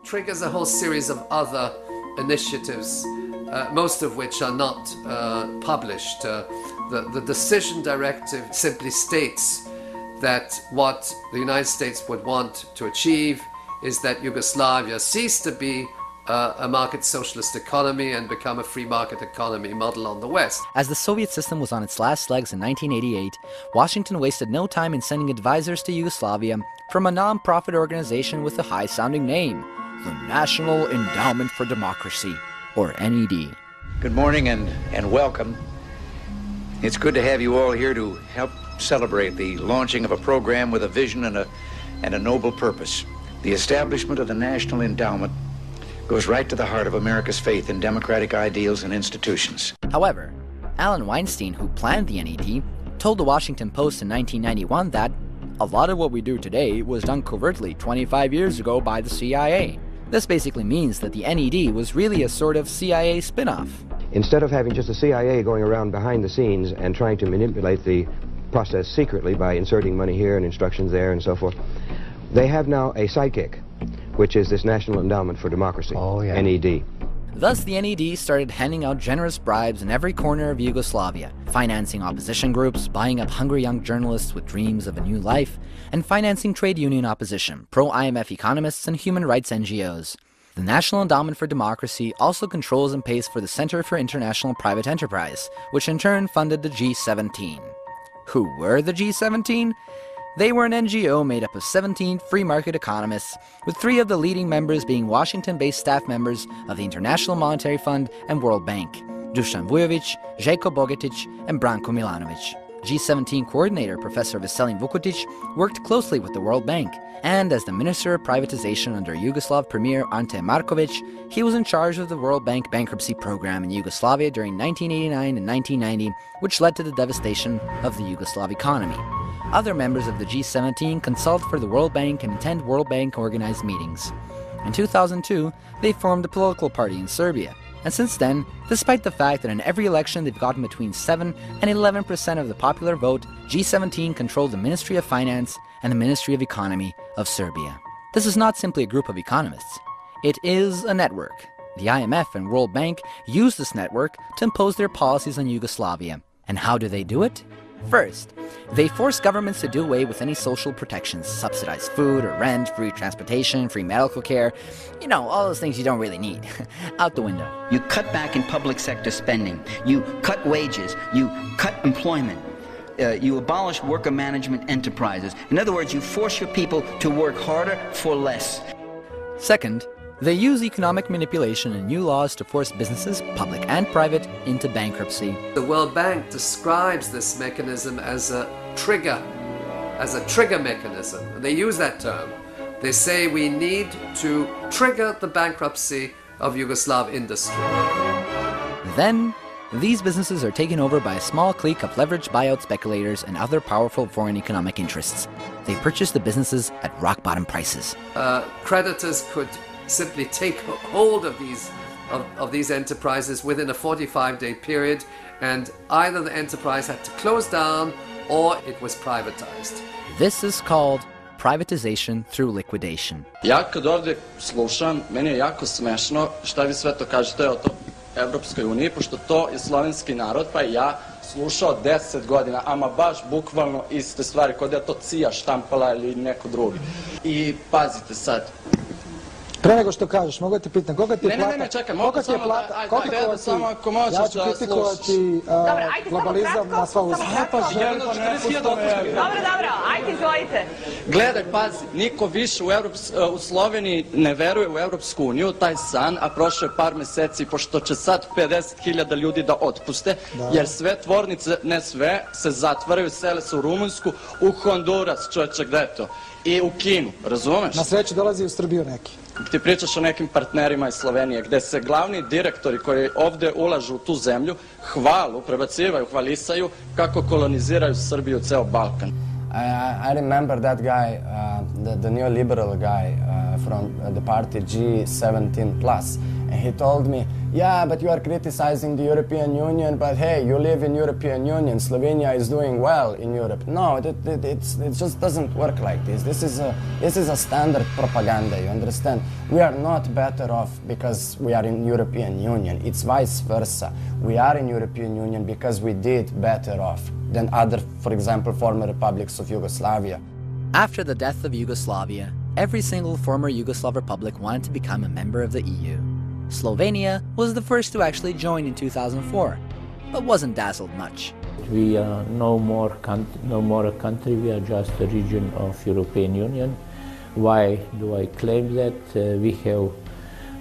triggers a whole series of other initiatives, most of which are not published. The decision directive simply states that what the United States would want to achieve is that Yugoslavia cease to be a market socialist economy and become a free market economy model on the West. As the Soviet system was on its last legs in 1988, Washington wasted no time in sending advisors to Yugoslavia from a non-profit organization with a high-sounding name, the National Endowment for Democracy, or NED. Good morning and welcome. It's good to have you all here to help celebrate the launching of a program with a vision and a noble purpose. The establishment of the National Endowment goes right to the heart of America's faith in democratic ideals and institutions. However, Alan Weinstein, who planned the NED, told the Washington Post in 1991 that a lot of what we do today was done covertly 25 years ago by the CIA. This basically means that the NED was really a sort of CIA spin-off. Instead of having just the CIA going around behind the scenes and trying to manipulate the process secretly by inserting money here and instructions there and so forth, they have now a sidekick, which is this National Endowment for Democracy, NED. Thus, the NED started handing out generous bribes in every corner of Yugoslavia, financing opposition groups, buying up hungry young journalists with dreams of a new life, and financing trade union opposition, pro-IMF economists, and human rights NGOs. The National Endowment for Democracy also controls and pays for the Center for International Private Enterprise, which in turn funded the G17. Who were the G17? They were an NGO made up of 17 free market economists, with 3 of the leading members being Washington-based staff members of the International Monetary Fund and World Bank, Dusan Vujovic, Željko Bogatic, and Branko Milanovic. G17 coordinator Professor Veselin Vukotic worked closely with the World Bank, and as the Minister of Privatization under Yugoslav Premier Ante Markovic, he was in charge of the World Bank bankruptcy program in Yugoslavia during 1989 and 1990, which led to the devastation of the Yugoslav economy. Other members of the G17 consult for the World Bank and attend World Bank-organized meetings. In 2002, they formed a political party in Serbia, and since then, despite the fact that in every election they've gotten between 7 and 11% of the popular vote, G17 controlled the Ministry of Finance and the Ministry of Economy of Serbia. This is not simply a group of economists. It is a network. The IMF and World Bank use this network to impose their policies on Yugoslavia. And how do they do it? First, they force governments to do away with any social protections, subsidize food or rent, free transportation, free medical care, all those things you don't really need, out the window. You cut back in public sector spending, you cut wages, you cut employment, you abolish worker management enterprises. In other words, you force your people to work harder for less. Second, they use economic manipulation and new laws to force businesses, public and private, into bankruptcy. The World Bank describes this mechanism as a trigger mechanism. And they use that term. They say we need to trigger the bankruptcy of Yugoslav industry. Then, these businesses are taken over by a small clique of leveraged buyout speculators and other powerful foreign economic interests. They purchase the businesses at rock-bottom prices. Creditors could simply take hold of these enterprises within a 45-day period, and either the enterprise had to close down or it was privatized. This is called privatization through liquidation. Ja kad ovdje slušam, meni je jako smešno šta vi sve to kažete o Evropskoj uniji, pošto to je slovenski narod, pa i ja slušao 10 godina, ama baš bukvalno iste stvari, kod je to CIA štampala ili neko drugi. I pazite sad. Pre nego što kažeš, mogu te pitam, koga ti je plata? Ne, čekaj, mogu samo ako možeš da slušaš. Ja ću kritikovati globalizam na sva uzma. Dobro, ajde izvolite. Gledaj, pazi, niko više u Sloveniji ne veruje u Evropsku uniju, taj san, a prošlo je par meseci, pošto će sad 50.000 ljudi da otpuste, jer sve tvornice, ne sve, se zatvaraju, sele se u Rumunsku, u Honduras, čovječe, gde je to? I u Kinu, razumeš? Na sreću dolazi u Srbiju neki. Ti pričaš o nekim partnerima iz Slovenije, gde se glavni direktori koji ovde ulažu u tu zemlju hvalu, prebacivaju, hvalisaju kako koloniziraju Srbiju, ceo Balkan. I remember that guy, the neoliberal guy from the party G17+, and he told me yeah, but you are criticizing the European Union, but hey, you live in European Union, Slovenia is doing well in Europe. No, it just doesn't work like this. This is a standard propaganda, you understand? We are not better off because we are in European Union. It's vice versa. We are in European Union because we did better off than other, for example, former republics of Yugoslavia. After the death of Yugoslavia, every single former Yugoslav republic wanted to become a member of the EU. Slovenia was the first to actually join in 2004, but wasn't dazzled much. We are no more a country, we are just a region of European Union. Why do I claim that? We have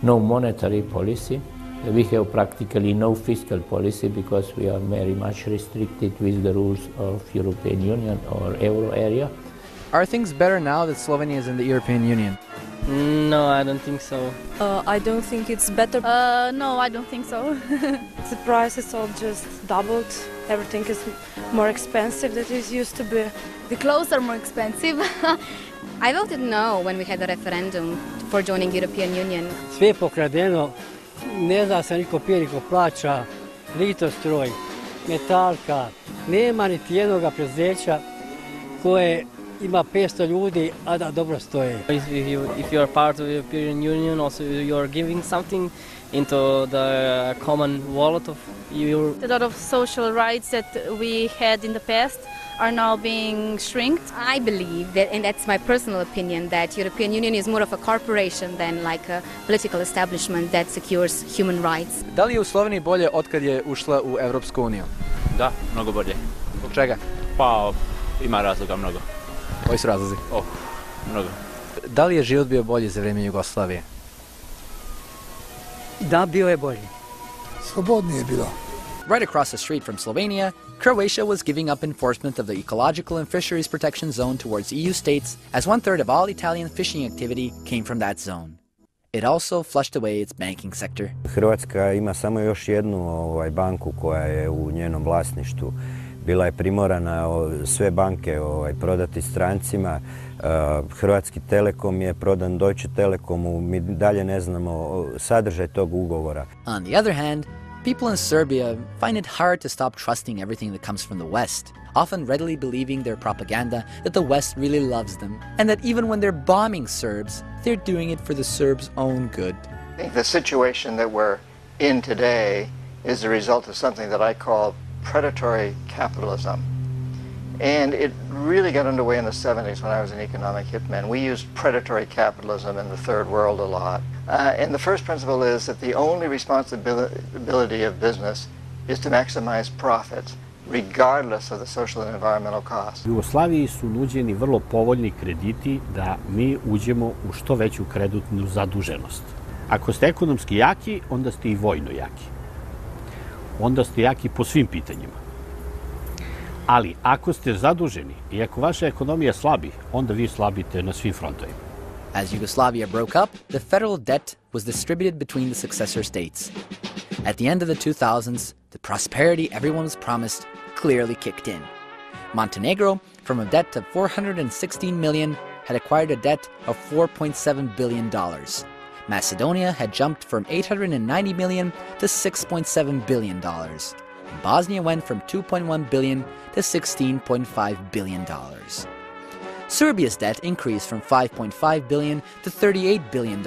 no monetary policy. We have practically no fiscal policy because we are very much restricted with the rules of European Union or Euro area. Are things better now that Slovenia is in the European Union? No, I don't think so. I don't think it's better. No, I don't think so. The prices all just doubled. Everything is more expensive than it used to be. The clothes are more expensive. I voted no when we had the referendum for joining European Union. Sve je pokradeno, ne zna se niko pije, niko plaća, Litostroj, Metalka, nema niti jednoga preduzeća koje ima 500 ljudi, a da dobro stoje. If you are part of the European Union, also you are giving something into the common wallet of Europe. A lot of social rights that we had in the past are now being shrinked. I believe that, and that's my personal opinion, that European Union is more of a corporation than like a political establishment that secures human rights. Da li je u Sloveniji bolje otkad je ušla u Evropsku uniju? Da, mnogo bolje. Zbog čega? Pa, ima razloga mnogo. Koji su razlozi? Mnogo. Da li je život bio bolji za vrijeme Jugoslavije? Da, bio je bolji. Slobodnije je bilo. Right across the street from Slovenia, Croatia was giving up enforcement of the ecological and fisheries protection zone towards EU states, as 1/3 of all Italian fishing activity came from that zone. It also flushed away its banking sector. Hrvatska ima samo još jednu banku koja je u njenom vlasništvu. Bila je primorana sve banke prodati strancima. Hrvatski Telekom je prodan Deutsche Telekomu. Mi dalje ne znamo sadržaj tog ugovora. On the other hand, people in Serbia find it hard to stop trusting everything that comes from the West, often readily believing their propaganda that the West really loves them, and that even when they're bombing Serbs, they're doing it for the Serbs' own good. I think the situation that we're in today is the result of something that I call predatory capitalism. And it really got underway in the 70s when I was an economic hitman. We used predatory capitalism in the third world a lot. And the first principle is that the only responsibility of business is to maximize profits, regardless of the social and environmental costs. U Jugoslaviji su nuđeni vrlo povoljni krediti da mi uđemo u što veću kreditnu zaduženost. Ako ste ekonomski jaki, onda ste i vojno jaki. Onda ste jaki po svim pitanjima. Ali ako ste zaduženi i ako vaša ekonomija slabi, onda vi slabite na svim frontovima. As Yugoslavia broke up, the federal debt was distributed between the successor states. At the end of the 2000s, the prosperity everyone was promised clearly kicked in. Montenegro, from a debt of $416 million, had acquired a debt of $4.7 billion. Macedonia had jumped from $890 million to $6.7 billion. Bosnia went from $2.1 billion to $16.5 billion. Serbia's debt increased from $5.5 billion to $38 billion.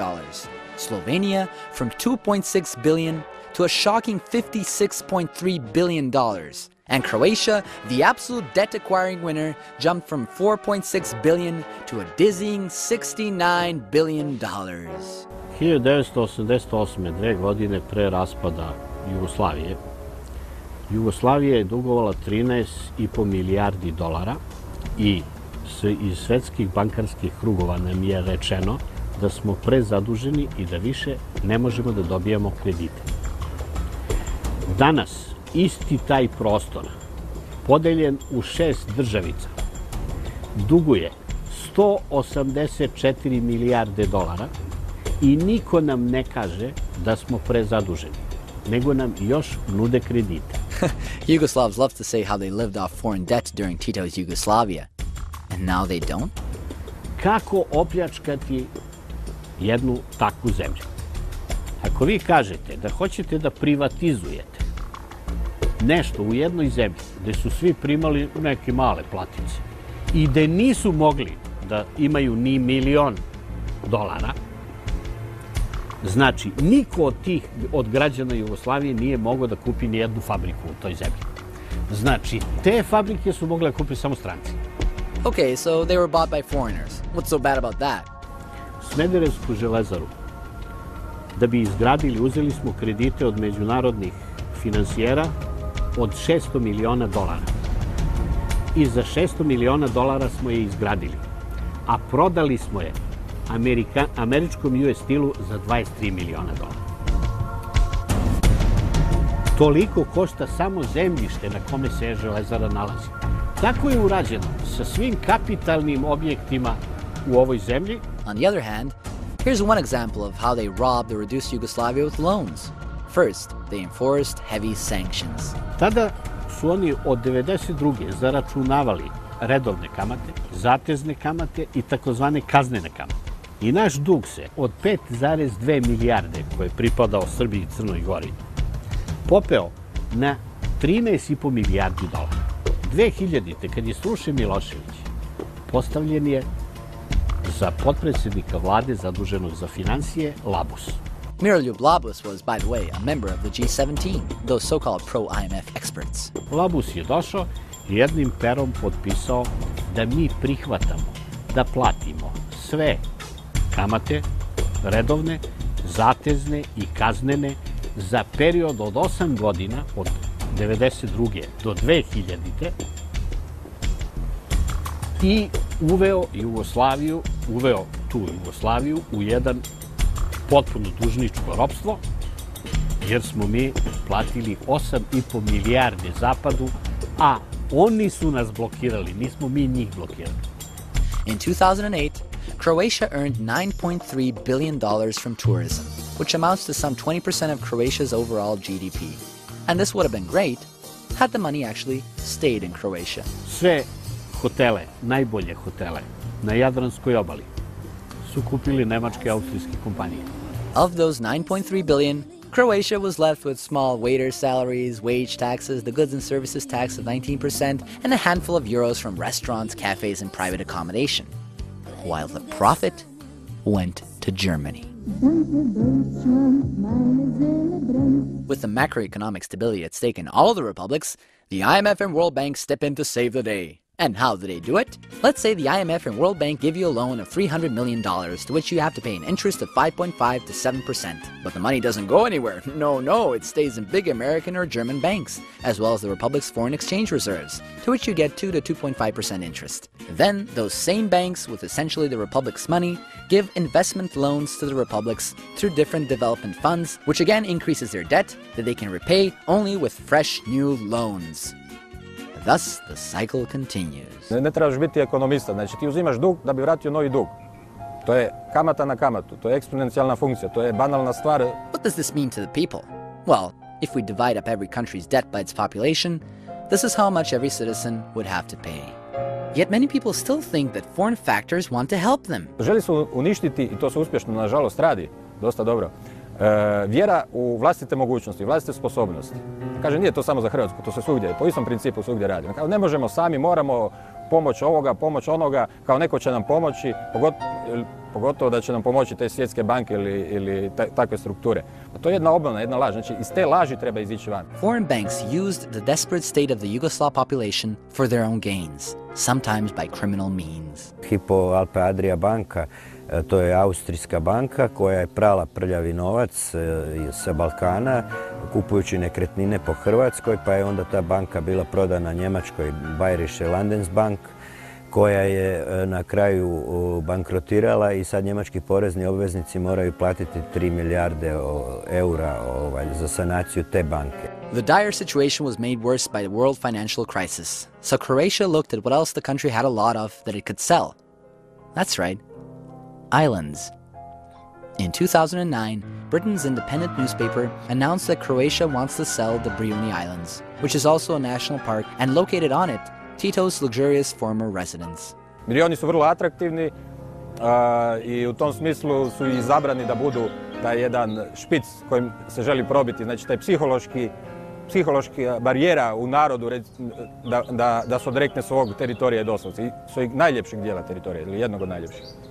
Slovenia from $2.6 billion to a shocking $56.3 billion. And Croatia, the absolute debt-acquiring winner, jumped from $4.6 billion to a dizzying $69 billion. 1988. 2 godine pre raspada Jugoslavije, Jugoslavija je dugovala 13,5 milijardi dolara i iz svetskih bankarskih krugova nam je rečeno da smo prezaduženi i da više ne možemo da dobijamo kredite. Danas isti taj prostor, podeljen u 6 državica, duguje 184 milijarde dolara i niko nam ne kaže da smo prezaduženi, nego nam još nude kredite. Yugoslavs love to say how they lived off foreign debt during Tito's Yugoslavia. And now they don't? Kako opljačkati jednu takvu zemlju? Ako Ako vi kažete da hoćete da privatizujete nešto u jednoj zemlji gde su svi primali neke male platice i gde nisu mogli da imaju ni $1.000.000, znači niko od građana Jugoslavije nije mogao da kupi ni jednu fabriku u toj zemlji. Znači, te fabrike su mogle da kupi samo stranci. Okay, so they were bought by foreigners. What's so bad about that? Smederevsku železaru, da bi izgradili, uzeli smo kredite od međunarodnih finansijera od $600 miliona. I za $600 miliona smo je izgradili. A prodali smo je američkom US Steelu za $23 miliona. Toliko košta samo zemljište na kome se železara nalazi. Tako je urađeno sa svim kapitalnim objektima u ovoj zemlji. On the other hand, here's one example of how they robbed the reduced Yugoslavia with loans. First, they enforced heavy sanctions. Tada su oni od 1992. zaračunavali redovne kamate, zatezne kamate i takozvane kaznene kamate. I naš dug se od 5,2 milijarde koje je pripadao Srbiji i Crnoj Gori popeo na $13,5 milijardi. 2000. kad je srušen Milošević, postavljen je za potpredsjednika vlade zaduženog za finansije Labus. Miroljub Labus was, by the way, a member of the G17, those so-called pro-IMF experts. Labus je došao i jednim perom potpisao da mi prihvatamo da platimo sve kamate, redovne, zatezne i kaznene za period od 8 godina, od 1992. do 2000. I uveo tu Jugoslaviju u jedan potpuno dužničko ropstvo, jer smo mi platili 8,5 milijarde Zapadu, a oni su nas blokirali, nismo mi njih blokirali. In 2008, Croatia earned $9.3 billion from tourism, which amounts to some 20% of Croatia's overall GDP. And this would have been great had the money actually stayed in Croatia. Sve hotele, najbolje hotele na Jadranskoj obali su kupili nemačke i austrijske kompanije. Of those 9.3 billion, Croatia was left with small waiter salaries, wage taxes, the goods and services tax of 19%, and a handful of euros from restaurants, cafes, and private accommodation, while the profit went to Germany. With the macroeconomic stability at stake in all of the republics, the IMF and World Bank step in to save the day. And how do they do it? Let's say the IMF and World Bank give you a loan of $300 million, to which you have to pay an interest of 5.5 to 7%. But the money doesn't go anywhere. No, it stays in big American or German banks, as well as the Republic's foreign exchange reserves, to which you get 2 to 2.5% interest. Then, those same banks, with essentially the Republic's money, give investment loans to the Republics through different development funds, which again increases their debt that they can repay only with fresh new loans. Thus, the cycle continues. Ne trebaš biti ekonomista, znači ti uzimaš dug da bi vratio novi dug. To je kamata na kamatu, to je eksponencijalna funkcija, to je banalna stvar. What does this mean to the people? Well, if we divide up every country's debt by its population, this is how much every citizen would have to pay. Yet many people still think that foreign factors want to help them. Želi su uništiti, i to se uspješno, nažalost, radi, dosta dobro, vjera u vlastite mogućnosti, vlastite sposobnosti. Kaže, nije to samo za Hrvatsku, to se svugdje, po istom principu svugdje radi. Kao, ne možemo sami, moramo pomoć ovoga, pomoć onoga, kao neko će nam pomoći, pogotovo da će nam pomoći te svjetske banke ili takve strukture. A to je jedna obmana, jedna laž, znači iz te laži treba izići van. Foreign banks used the desperate state of the Yugoslav population for their own gains, sometimes by criminal means. Hypo Alpe Adria banka, to je austrijska banka koja je prala prljavi novac sa Balkana, kupujući nekretnine po Hrvatskoj, pa je onda ta banka bila prodana njemačkoj Bayerische Landesbank, koja je na kraju bankrotirala i sad njemački porezni obveznici moraju platiti 3 milijarde eura za sanaciju te banke. The dire situation was made worse by the world financial crisis, so Croatia looked at what else the country had a lot of that it could sell. That's right, islands. In 2009, Britain's independent newspaper announced that Croatia wants to sell the Brijuni Islands, which is also a national park, and located on it, Tito's luxurious former residence. Brijuni su vrlo atraktivni i u tom smislu su izabrani da budu da je jedan špic kojim se želi probiti, znači taj psihološki barijera u narodu da se odrekne svog teritorija i doslovce, i svojeg najljepšeg dijela teritorija, ili jednog od najljepših.